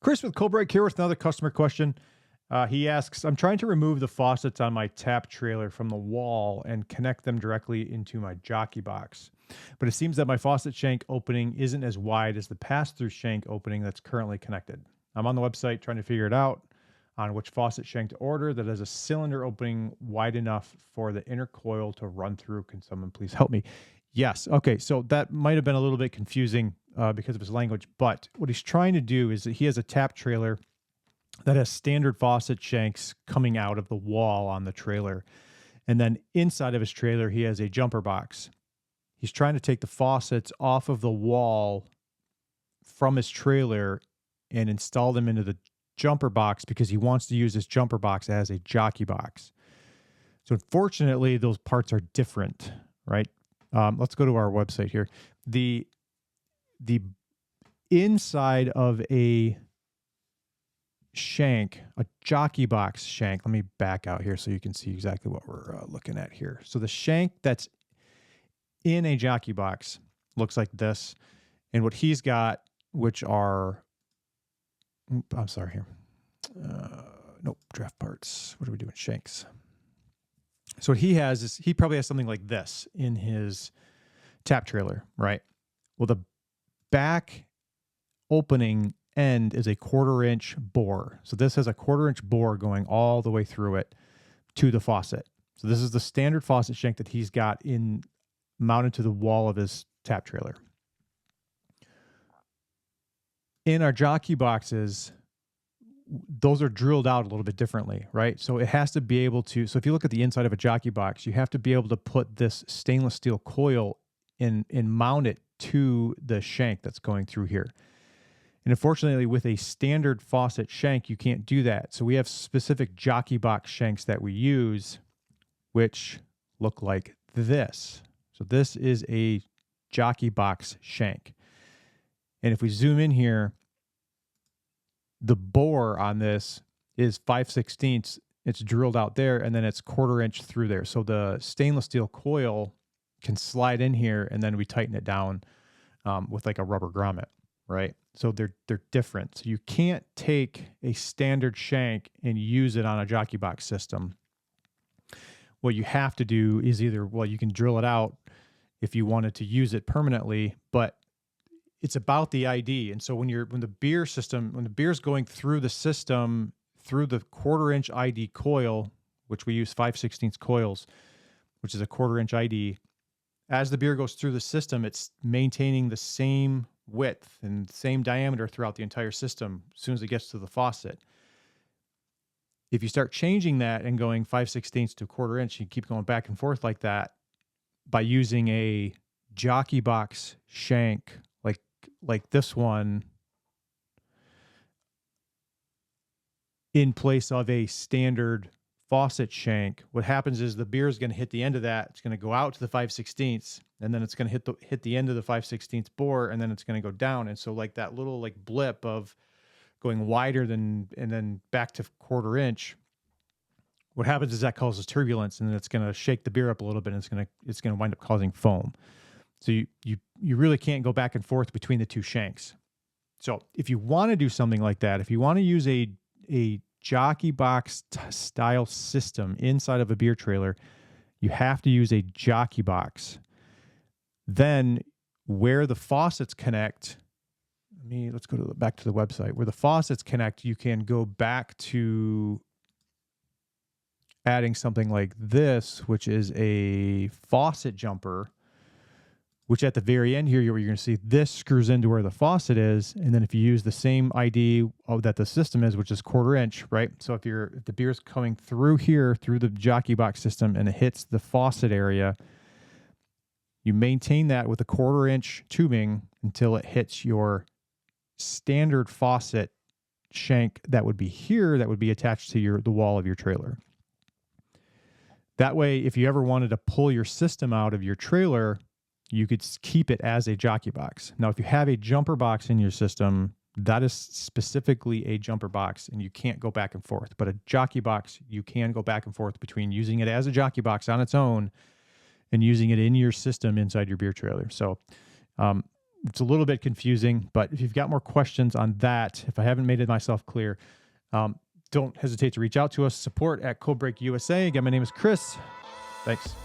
Chris with Coldbreak here with another customer question. He asks, I'm trying to remove the faucets on my tap trailer from the wall and connect them directly into my jockey box. But it seems that my faucet shank opening isn't as wide as the pass-through shank opening that's currently connected. I'm on the website trying to figure it out on which faucet shank to order that has a cylinder opening wide enough for the inner coil to run through. Can someone please help me? Yes. Okay. So that might have been a little bit confusing because of his language, but what he's trying to do is that he has a tap trailer that has standard faucet shanks coming out of the wall on the trailer. And then inside of his trailer, he has a jumper box. He's trying to take the faucets off of the wall from his trailer and install them into the jumper box because he wants to use this jumper box as a jockey box. So unfortunately, those parts are different, right? Let's go to our website here. The inside of a shank, a jockey box shank, let me back out here so you can see exactly what we're looking at here. So the shank that's in a jockey box looks like this. And what he's got, which are, I'm sorry here. Nope, draft parts. What are we doing? Shanks. So what he has is he probably has something like this in his tap trailer, right? Well, the back opening end is a 1/4 inch bore. So this has a 1/4 inch bore going all the way through it to the faucet. So this is the standard faucet shank that he's got in mounted to the wall of his tap trailer. In our jockey boxes, those are drilled out a little bit differently, right? So it has to be able to, so if you look at the inside of a jockey box, you have to be able to put this stainless steel coil in and mount it to the shank that's going through here. And unfortunately, with a standard faucet shank, you can't do that. So we have specific jockey box shanks that we use, which look like this. So this is a jockey box shank. And if we zoom in here, the bore on this is 5/16. It's drilled out there, and then it's 1/4 inch through there. So the stainless steel coil can slide in here, and then we tighten it down with like a rubber grommet, right? So they're different. So you can't take a standard shank and use it on a jockey box system. What you have to do is either, well, you can drill it out if you wanted to use it permanently, but it's about the ID. And so when the beer is going through the system, through the 1/4 inch ID coil, which we use 5/16 coils, which is a 1/4 inch ID, as the beer goes through the system, it's maintaining the same width and same diameter throughout the entire system as soon as it gets to the faucet. If you start changing that and going 5/16 to 1/4 inch, you keep going back and forth like that by using a jockey box shank like this one in place of a standard faucet shank, what happens is the beer is going to hit the end of that. It's going to go out to the 5/16, and then it's going to hit the end of the 5/16 bore, and then it's going to go down. And so like that little like blip of going wider and then back to 1/4 inch, what happens is that causes turbulence, and then it's going to shake the beer up a little bit, and it's going to wind up causing foam. So you really can't go back and forth between the two shanks. So if you want to do something like that, if you want to use a jockey box style system inside of a beer trailer, you have to use a jockey box. Then where the faucets connect, let's go back to the website. Where the faucets connect, you can go back to adding something like this, which is a faucet jumper, which at the very end here, you're going to see this screws into where the faucet is. And then if you use the same ID that the system is, which is 1/4 inch, right? So if the beer is coming through here, through the jockey box system, and it hits the faucet area, you maintain that with a 1/4 inch tubing until it hits your standard faucet shank that would be here, that would be attached to the wall of your trailer. That way, if you ever wanted to pull your system out of your trailer, you could keep it as a jockey box. Now, if you have a jumper box in your system, that is specifically a jumper box, and you can't go back and forth. But a jockey box, you can go back and forth between using it as a jockey box on its own and using it in your system inside your beer trailer. So It's a little bit confusing, but if you've got more questions on that, if I haven't made it myself clear, don't hesitate to reach out to us. Support at Coldbreak USA. Again, my name is Chris. Thanks.